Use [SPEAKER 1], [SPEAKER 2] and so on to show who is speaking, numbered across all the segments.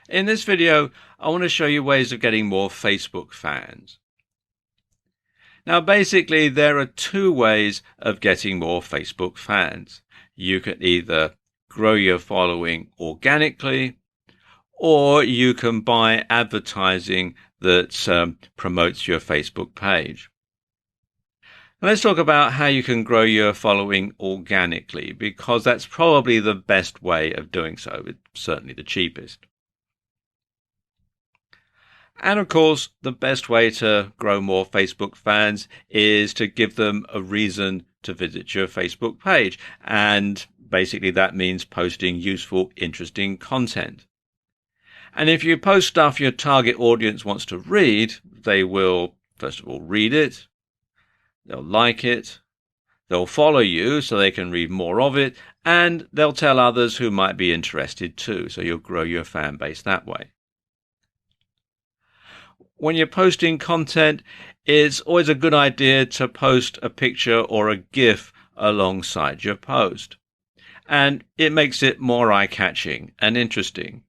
[SPEAKER 1] In this video, I want to show you ways of getting more Facebook fans. Now, basically, there are two ways of getting more Facebook fans. You can either grow your following organically, or you can buy advertising that promotes your Facebook page. Now, let's talk about how you can grow your following organically, because that's probably the best way of doing so. It's certainly the cheapest. And of course, the best way to grow more Facebook fans is to give them a reason to visit your Facebook page. And basically that means posting useful, interesting content. And if you post stuff your target audience wants to read, they will, first of all, read it. They'll like it. They'll follow you so they can read more of it. And they'll tell others who might be interested too. So you'll grow your fan base that way. When you're posting content, it's always a good idea to post a picture or a GIF alongside your post. And it makes it more eye-catching and interesting.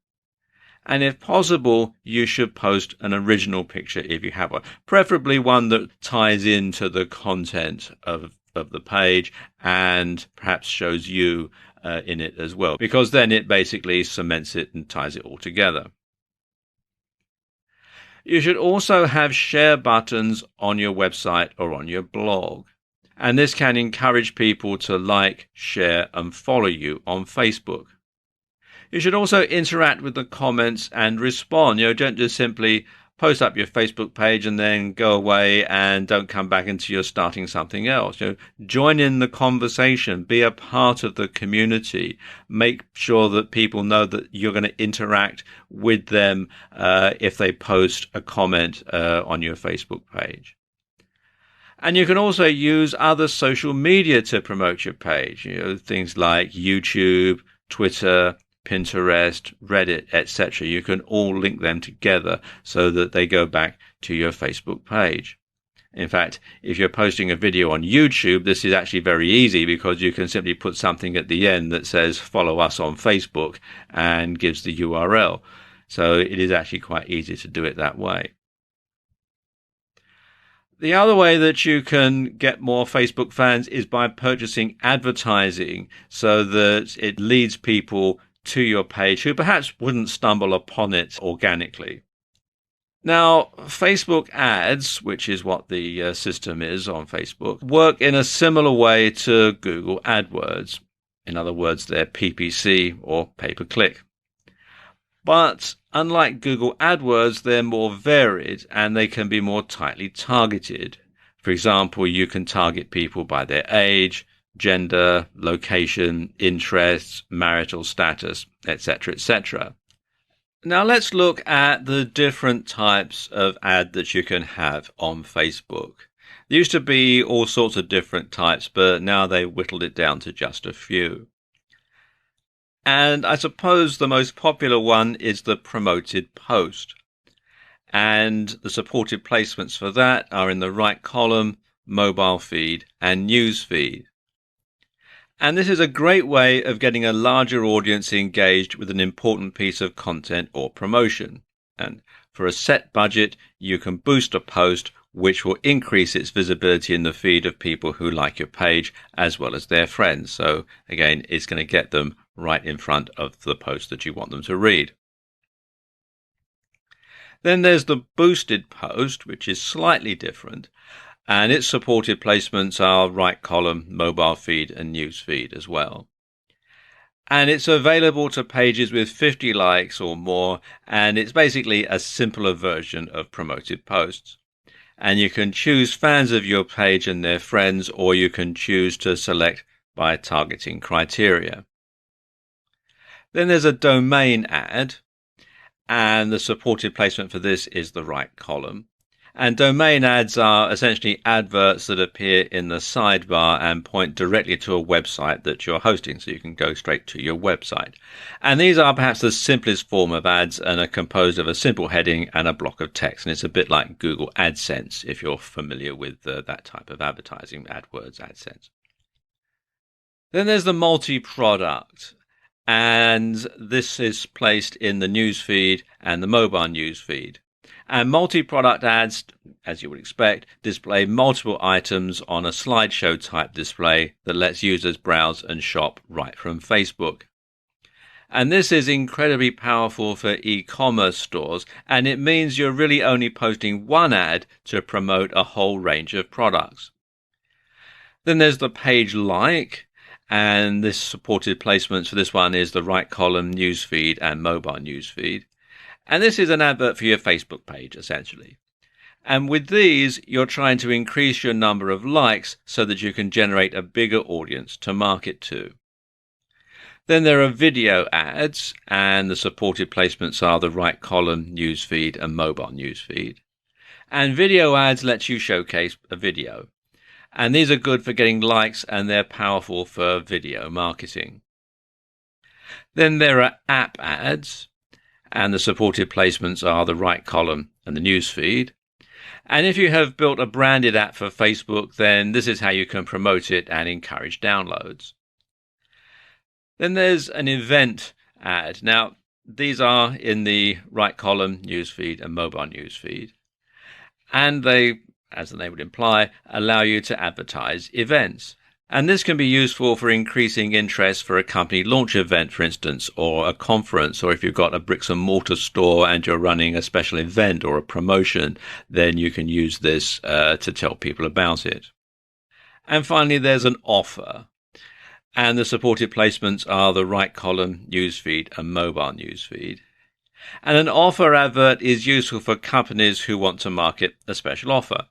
[SPEAKER 1] And if possible, you should post an original picture if you have one, preferably one that ties into the content of the page and perhaps shows you in it as well, because then it basically cements it and ties it all together. You should also have share buttons on your website or on your blog. And this can encourage people to like, share, and follow you on Facebook. You should also interact with the comments and respond. Don't just simply post up your Facebook page and then go away and don't come back until you're starting something else. Join in the conversation, be a part of the community, make sure that people know that you're going to interact with them if they post a comment on your Facebook page. And you can also use other social media to promote your page, things like YouTube, Twitter, Pinterest, Reddit, etc. You can all link them together so that they go back to your Facebook page. In fact, if you're posting a video on YouTube, this is actually very easy because you can simply put something at the end that says follow us on Facebook and gives the URL. So it is actually quite easy to do it that way. The other way that you can get more Facebook fans is by purchasing advertising so that it leads people to your page who perhaps wouldn't stumble upon it organically. Now, Facebook ads, which is what the system is on Facebook, work in a similar way to Google AdWords. In other words, they're PPC or pay-per-click. But unlike Google AdWords, they're more varied and they can be more tightly targeted. For example, you can target people by their age, gender, location, interests, marital status, etc., etc. Now let's look at the different types of ad that you can have on Facebook. There used to be all sorts of different types, but now they've whittled it down to just a few. And I suppose the most popular one is the promoted post. And the supported placements for that are in the right column, mobile feed, and news feed. And this is a great way of getting a larger audience engaged with an important piece of content or promotion. And for a set budget, you can boost a post which will increase its visibility in the feed of people who like your page as well as their friends. So again, it's going to get them right in front of the post that you want them to read. Then there's the boosted post, which is slightly different. And its supported placements are right column, mobile feed, and news feed as well. And it's available to pages with 50 likes or more, and it's basically a simpler version of promoted posts. And you can choose fans of your page and their friends, or you can choose to select by targeting criteria. Then there's a domain ad, and the supported placement for this is the right column. And domain ads are essentially adverts that appear in the sidebar and point directly to a website that you're hosting, so you can go straight to your website. And these are perhaps the simplest form of ads and are composed of a simple heading and a block of text. And it's a bit like Google AdSense, if you're familiar with that type of advertising, AdWords, AdSense. Then there's the multi-product. And this is placed in the newsfeed and the mobile newsfeed. And multi-product ads, as you would expect, display multiple items on a slideshow type display that lets users browse and shop right from Facebook. And this is incredibly powerful for e-commerce stores, and it means you're really only posting one ad to promote a whole range of products. Then there's the page like, and this supported placements for this one is the right column newsfeed and mobile newsfeed. And this is an advert for your Facebook page, essentially. And with these, you're trying to increase your number of likes so that you can generate a bigger audience to market to. Then there are video ads, and the supported placements are the right column newsfeed and mobile newsfeed. And video ads let you showcase a video. And these are good for getting likes, and they're powerful for video marketing. Then there are app ads, and the supported placements are the right column and the newsfeed. And if you have built a branded app for Facebook, then this is how you can promote it and encourage downloads. Then there's an event ad. Now, these are in the right column newsfeed and mobile newsfeed. And they, as the name would imply, allow you to advertise events. And this can be useful for increasing interest for a company launch event, for instance, or a conference, or if you've got a bricks and mortar store and you're running a special event or a promotion, then you can use this to tell people about it. And finally, there's an offer. And the supported placements are the right column newsfeed and mobile newsfeed. And an offer advert is useful for companies who want to market a special offer.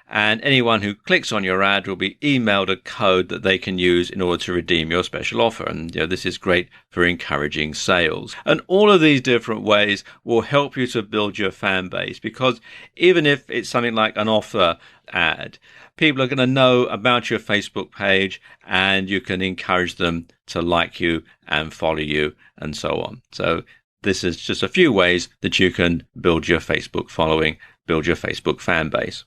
[SPEAKER 1] And anyone who clicks on your ad will be emailed a code that they can use in order to redeem your special offer. And this is great for encouraging sales. And all of these different ways will help you to build your fan base, because even if it's something like an offer ad, people are going to know about your Facebook page, and you can encourage them to like you and follow you and so on. So this is just a few ways that you can build your Facebook following, build your Facebook fan base.